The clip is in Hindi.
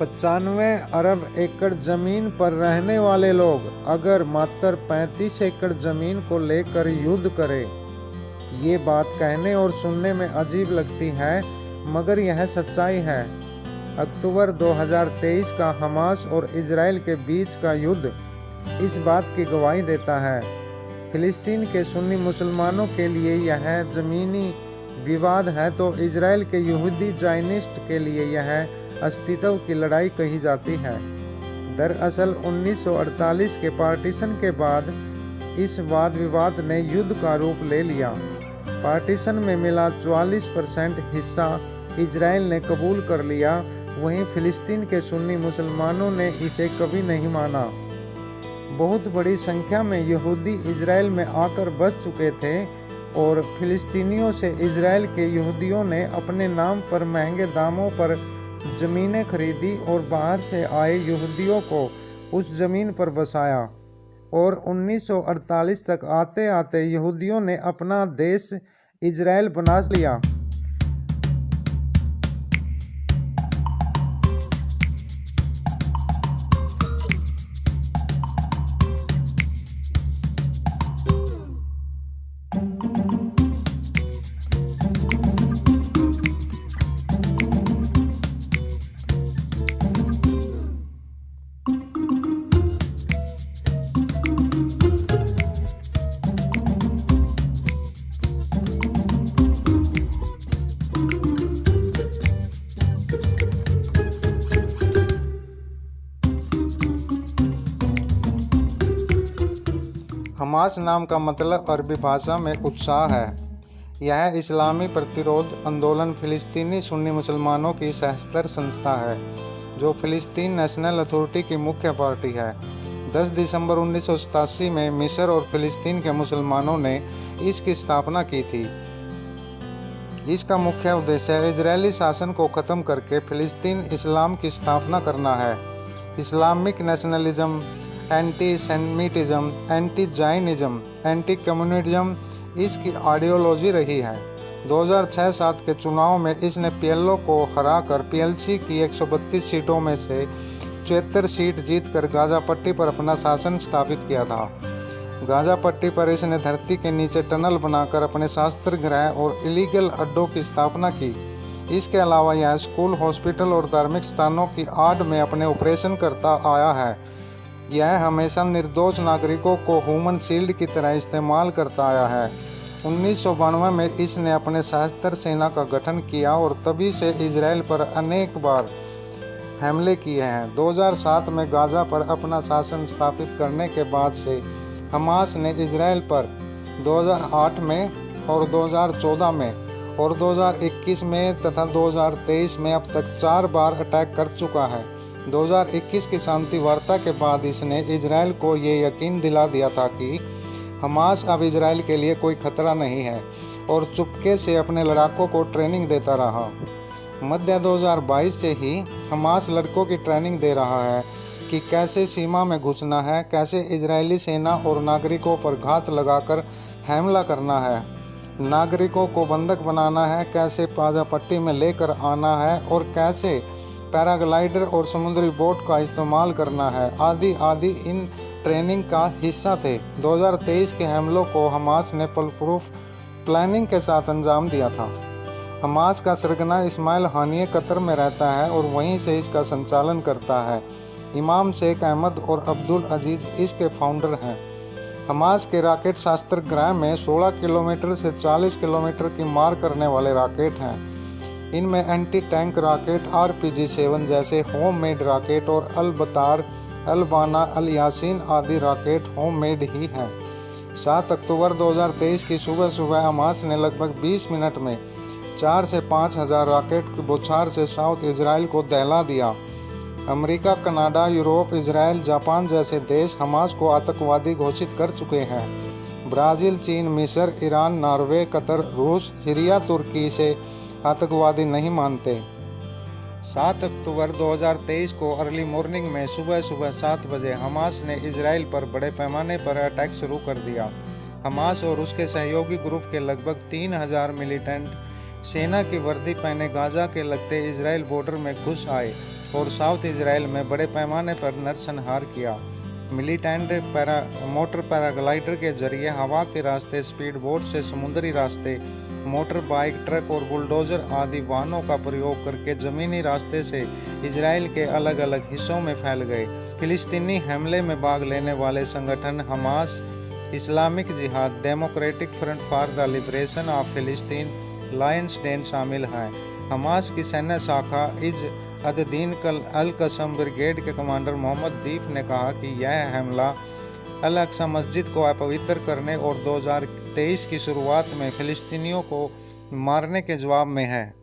95 अरब एकड़ जमीन पर रहने वाले लोग अगर मात्र 35 एकड़ जमीन को लेकर युद्ध करें, ये बात कहने और सुनने में अजीब लगती है, मगर यह सच्चाई है। अक्टूबर 2023 का हमास और इजराइल के बीच का युद्ध इस बात की गवाही देता है। फिलिस्तीन के सुन्नी मुसलमानों के लिए यह ज़मीनी विवाद है, तो इजराइल के यहूदी ज़ायनिस्ट के लिए यह अस्तित्व की लड़ाई कही जाती है। दरअसल 1948 के पार्टीशन के बाद इस वाद विवाद ने युद्ध का रूप ले लिया। पार्टीशन में मिला 44% हिस्सा इजराइल ने कबूल कर लिया, वहीं फिलिस्तीन के सुन्नी मुसलमानों ने इसे कभी नहीं माना। बहुत बड़ी संख्या में यहूदी इजराइल में आकर बस चुके थे और फिलिस्तीनियों से इजराइल के यहूदियों ने अपने नाम पर महंगे दामों पर ज़मीनें खरीदी और बाहर से आए यहूदियों को उस ज़मीन पर बसाया और 1948 तक आते आते यहूदियों ने अपना देश इजराइल बना लिया। हमास नाम का मतलब अरबी भाषा में उत्साह है। यह इस्लामी प्रतिरोध आंदोलन फिलिस्तीनी सुन्नी मुसलमानों की सशस्त्र संस्था है, जो फिलिस्तीन नेशनल अथॉरिटी की मुख्य पार्टी है। 10 दिसंबर 1987 में मिस्र और फिलिस्तीन के मुसलमानों ने इसकी स्थापना की थी। इसका मुख्य उद्देश्य इजरायली शासन को ख़त्म करके फिलिस्तीन इस्लाम की स्थापना करना है। Islamic nationalism, anti Semitism, anti Zionism, anti communism इसकी आइडियोलॉजी रही है। 2006-07 के चुनाव में इसने पीएलओ को हराकर पीएलसी की 132 सीटों में से 74 सीट जीतकर गाजा पट्टी पर अपना शासन स्थापित किया था। गाजा पट्टी पर इसने धरती के नीचे टनल बनाकर अपने शस्त्र गृह और इलीगल अड्डों की स्थापना की। इसके अलावा यह स्कूल, हॉस्पिटल और धार्मिक स्थानों की आड़ में अपने ऑपरेशन करता आया है। यह हमेशा निर्दोष नागरिकों को ह्यूमन शील्ड की तरह इस्तेमाल करता आया है। 1992 में इसने अपने सशस्त्र सेना का गठन किया और तभी से इजराइल पर अनेक बार हमले किए हैं। 2007 में गाजा पर अपना शासन स्थापित करने के बाद से हमास ने इजराइल पर 2008 में और 2014 में और 2021 में तथा 2023 में अब तक 4 बार अटैक कर चुका है। 2021 की शांति वार्ता के बाद इसने इजराइल को ये यकीन दिला दिया था कि हमास अब इजराइल के लिए कोई खतरा नहीं है और चुपके से अपने लड़ाकों को ट्रेनिंग देता रहा। मध्य 2022 से ही हमास लड़कों की ट्रेनिंग दे रहा है कि कैसे सीमा में घुसना है, कैसे इजरायली सेना और नागरिकों पर घात लगाकर हमला करना है, नागरिकों को बंधक बनाना है, कैसे पाजा पट्टी में लेकर आना है और कैसे पैराग्लाइडर और समुद्री बोट का इस्तेमाल करना है, आदि आदि इन ट्रेनिंग का हिस्सा थे। 2023 के हमलों को हमास ने फुलप्रूफ प्लानिंग के साथ अंजाम दिया था। हमास का सरगना इस्माइल हानिये कतर में रहता है और वहीं से इसका संचालन करता है। इमाम शेख अहमद और अब्दुल अजीज़ इसके फाउंडर हैं। हमास के रॉकेट शस्त्र गृह में 16 किलोमीटर से 40 किलोमीटर की मार करने वाले रॉकेट हैं। इनमें एंटी टैंक रॉकेट, RPG-7 जैसे होममेड रॉकेट और अल-बतार, अल-बाना, अल-यासीन आदि रॉकेट होममेड ही हैं। 7 अक्टूबर 2023 की सुबह सुबह हमास ने लगभग 20 मिनट में 4 से 5 हज़ार रॉकेट की बौछार से साउथ इजराइल को दहला दिया। America, Canada, Europe, Israel, Japan जैसे देश हमास को आतंकवादी घोषित कर चुके हैं। ब्राज़ील, चीन, मिस्र, ईरान, नॉर्वे, कतर, रूस, सीरिया, तुर्की से आतंकवादी नहीं मानते। 7 अक्टूबर 2023 को अर्ली मॉर्निंग में सुबह 7 बजे हमास ने इजराइल पर बड़े पैमाने पर अटैक शुरू कर दिया। हमास और उसके सहयोगी ग्रुप के लगभग 3000 मिलिटेंट सेना की वर्दी पहने गाजा के लगते इजराइल बॉर्डर में घुस आए और साउथ इजराइल में बड़े पैमाने पर नरसंहार किया। मिलिटेंट मोटर पैराग्लाइडर के जरिए हवा के रास्ते, स्पीड बोट से समुद्री रास्ते, मोटर बाइक, ट्रक और बुलडोजर आदि वाहनों का प्रयोग करके ज़मीनी रास्ते से इजराइल के अलग अलग हिस्सों में फैल गए। फिलिस्तीनी हमले में भाग लेने वाले संगठन हमास, इस्लामिक जिहाद, democratic front for the liberation of फिलिस्तीन, लायंस डेन शामिल हैं। हमास की सैन्य शाखा इज अद-दीन अल कसम ब्रिगेड के कमांडर मोहम्मद दीफ ने कहा कि यह हमला अल-अक्सा मस्जिद को अपवित्र करने और 2023 की शुरुआत में फिलिस्तीनियों को मारने के जवाब में है।